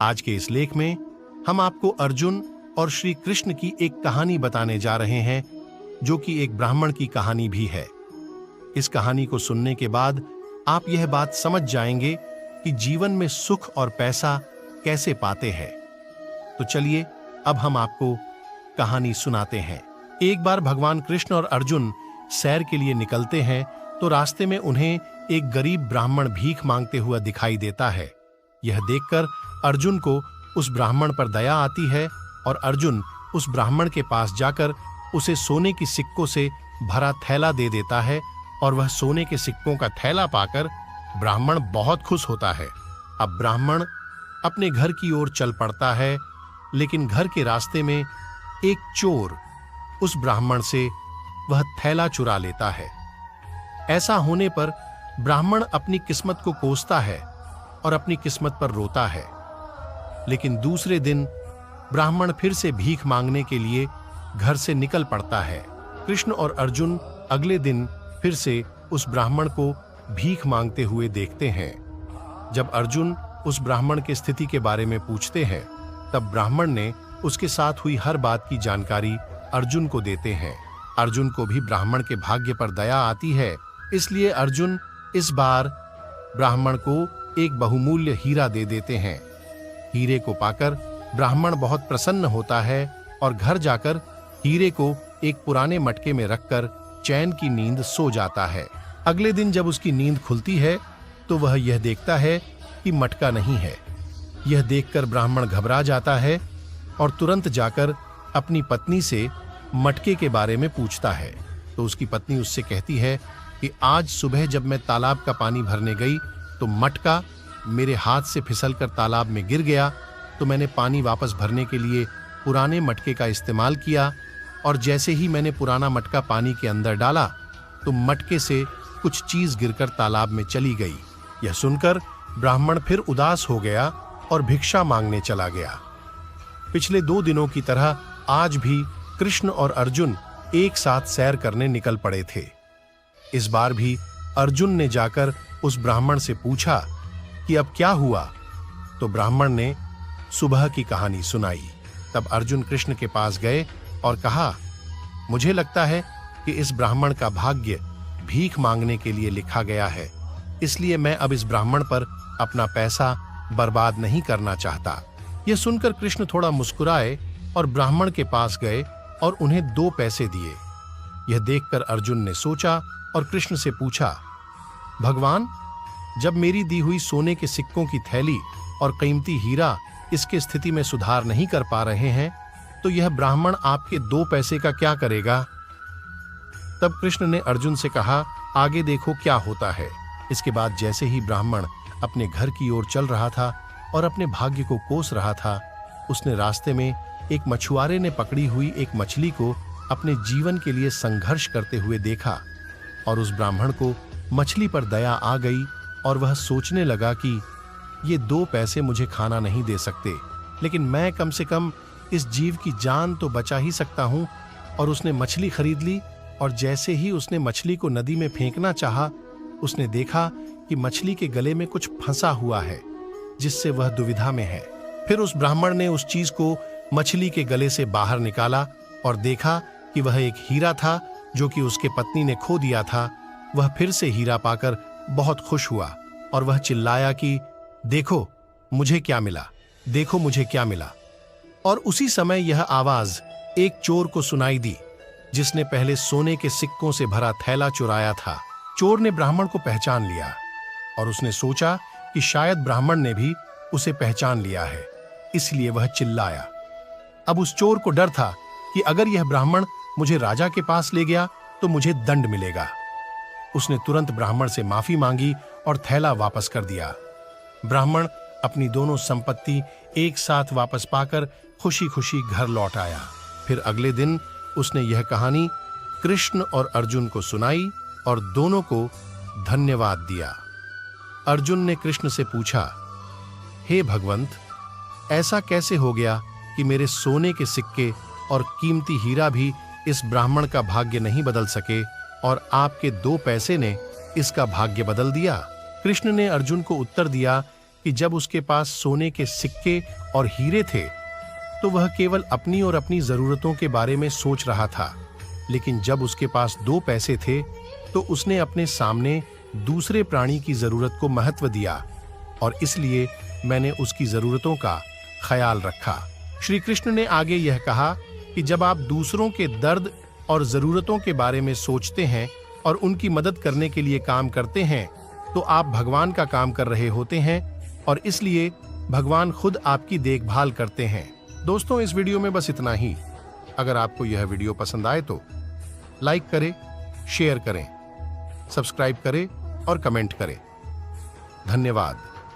आज के इस लेख में हम आपको अर्जुन और श्री कृष्ण की एक कहानी बताने जा रहे हैं, जो कि एक ब्राह्मण की कहानी भी है। इस कहानी को सुनने के बाद आप यह बात समझ जाएंगे कि जीवन में सुख और पैसा कैसे पाते हैं। तो चलिए अब हम आपको कहानी सुनाते हैं। एक बार भगवान कृष्ण और अर्जुन सैर के लिए निकलते हैं तो रास्ते में उन्हें एक गरीब ब्राह्मण भीख मांगते हुआ दिखाई देता है। यह देखकर अर्जुन को उस ब्राह्मण पर दया आती है और अर्जुन उस ब्राह्मण के पास जाकर उसे सोने की सिक्कों से भरा थैला दे देता है और वह सोने के सिक्कों का थैला पाकर ब्राह्मण बहुत खुश होता है। अब ब्राह्मण अपने घर की ओर चल पड़ता है, लेकिन घर के रास्ते में एक चोर उस ब्राह्मण से वह थैला चुरा लेता है। ऐसा होने पर ब्राह्मण अपनी किस्मत को कोसता है और अपनी किस्मत पर रोता है। लेकिन दूसरे दिन ब्राह्मण फिर से भीख मांगने के लिए घर से निकल पड़ता है। कृष्ण और अर्जुन अगले दिन फिर से उस ब्राह्मण को भीख मांगते हुए देखते हैं। जब अर्जुन उस ब्राह्मण की स्थिति के बारे में पूछते हैं, तब ब्राह्मण ने उसके साथ हुई हर बात की जानकारी अर्जुन को देते हैं। अर्जुन को भी ब्राह्मण के भाग्य पर दया आती है, इसलिए अर्जुन इस बार ब्राह्मण को एक बहुमूल्य हीरा दे देते हैं। हीरे को पाकर ब्राह्मण बहुत प्रसन्न होता है और घर जाकर हीरे को एक पुराने मटके में रखकर चैन की नींद सो जाता है। अगले दिन जब उसकी नींद खुलती है तो वह यह देखता है कि मटका नहीं है। यह देखकर ब्राह्मण घबरा जाता है और तुरंत जाकर अपनी पत्नी से मटके के बारे में पूछता है। तो उसकी पत्नी उससे कहती है कि आज सुबह जब मैं तालाब का पानी भरने गई तो मटका मेरे हाथ से फिसलकर तालाब में गिर गया, तो मैंने पानी वापस भरने के लिए पुराने मटके का इस्तेमाल किया और जैसे ही मैंने पुराना मटका पानी के अंदर डाला तो मटके से कुछ चीज गिरकर तालाब में चली गई। यह सुनकर ब्राह्मण फिर उदास हो गया और भिक्षा मांगने चला गया। पिछले 2 दिनों की तरह आज भी कृष्ण और अर्जुन एक साथ सैर करने निकल पड़े थे। इस बार भी अर्जुन ने जाकर उस ब्राह्मण से पूछा कि अब क्या हुआ, तो ब्राह्मण ने सुबह की कहानी सुनाई। तब अर्जुन कृष्ण के पास गए और कहा, मुझे लगता है कि इस ब्राह्मण का भाग्य भीख मांगने के लिए लिखा गया है, इसलिए मैं अब इस ब्राह्मण पर अपना पैसा बर्बाद नहीं करना चाहता। यह सुनकर कृष्ण थोड़ा मुस्कुराए और ब्राह्मण के पास गए और उन्हें 2 पैसे दिए। यह देखकर अर्जुन ने सोचा और कृष्ण से पूछा, भगवान, जब मेरी दी हुई सोने के सिक्कों की थैली और कीमती हीरा इसकी स्थिति में सुधार नहीं कर पा रहे हैं, तो यह ब्राह्मण आपके 2 पैसे का क्या करेगा? तब कृष्ण ने अर्जुन से कहा, आगे देखो क्या होता है। इसके बाद जैसे ही ब्राह्मण अपने घर की ओर चल रहा था और अपने भाग्य को कोस रहा था, उसने रास्ते में एक मछुआरे ने पकड़ी हुई एक मछली को अपने जीवन के लिए संघर्ष करते हुए देखा और उस ब्राह्मण को मछली पर दया आ गई और वह सोचने लगा कि ये 2 पैसे मुझे खाना नहीं दे सकते, लेकिन मैं कम से कम इस जीव की जान तो बचा ही सकता हूं। और उसने मछली खरीद ली और जैसे ही उसने मछली को नदी में फेंकना चाहा, उसने देखा कि मछली के गले में कुछ फंसा हुआ है, जिससे वह दुविधा में है। फिर उस ब्राह्मण ने उस चीज को मछली के गले से बाहर निकाला और देखा कि वह एक हीरा था जो कि उसके पत्नी ने खो दिया था। वह फिर से हीरा पाकर बहुत खुश हुआ और वह चिल्लाया कि देखो मुझे क्या मिला, देखो मुझे क्या मिला। और उसी समय यह आवाज एक चोर को सुनाई दी, जिसने पहले सोने के सिक्कों से भरा थैला चुराया था। चोर ने ब्राह्मण को पहचान लिया और उसने सोचा कि शायद ब्राह्मण ने भी उसे पहचान लिया है, इसलिए वह चिल्लाया। अब उस चोर को डर था कि अगर यह ब्राह्मण मुझे राजा के पास ले गया तो मुझे दंड मिलेगा। उसने तुरंत ब्राह्मण से माफी मांगी और थैला वापस कर दिया। ब्राह्मण अपनी दोनों संपत्ति एक साथ वापस पाकर खुशी खुशी घर लौट आया। फिर अगले दिन उसने यह कहानी कृष्ण और अर्जुन को सुनाई और दोनों को धन्यवाद दिया। अर्जुन ने कृष्ण से पूछा, हे भगवंत, ऐसा कैसे हो गया कि मेरे सोने के सिक्के और कीमती हीरा भी इस ब्राह्मण का भाग्य नहीं बदल सके और आपके 2 पैसे ने इसका भाग्य बदल दिया? कृष्ण ने अर्जुन को उत्तर दिया कि जब उसके पास सोने के सिक्के और हीरे थे तो वह केवल अपनी और अपनी जरूरतों के बारे में सोच रहा था, लेकिन जब उसके पास 2 पैसे थे तो उसने अपने सामने दूसरे प्राणी की जरूरत को महत्व दिया और इसलिए मैंने उसकी जरूरतों का ख्याल रखा। श्री कृष्ण ने आगे यह कहा कि जब आप दूसरों के दर्द और जरूरतों के बारे में सोचते हैं और उनकी मदद करने के लिए काम करते हैं तो आप भगवान का काम कर रहे होते हैं और इसलिए भगवान खुद आपकी देखभाल करते हैं। दोस्तों, इस वीडियो में बस इतना ही। अगर आपको यह वीडियो पसंद आए तो लाइक करें, शेयर करें, सब्सक्राइब करें और कमेंट करें। धन्यवाद।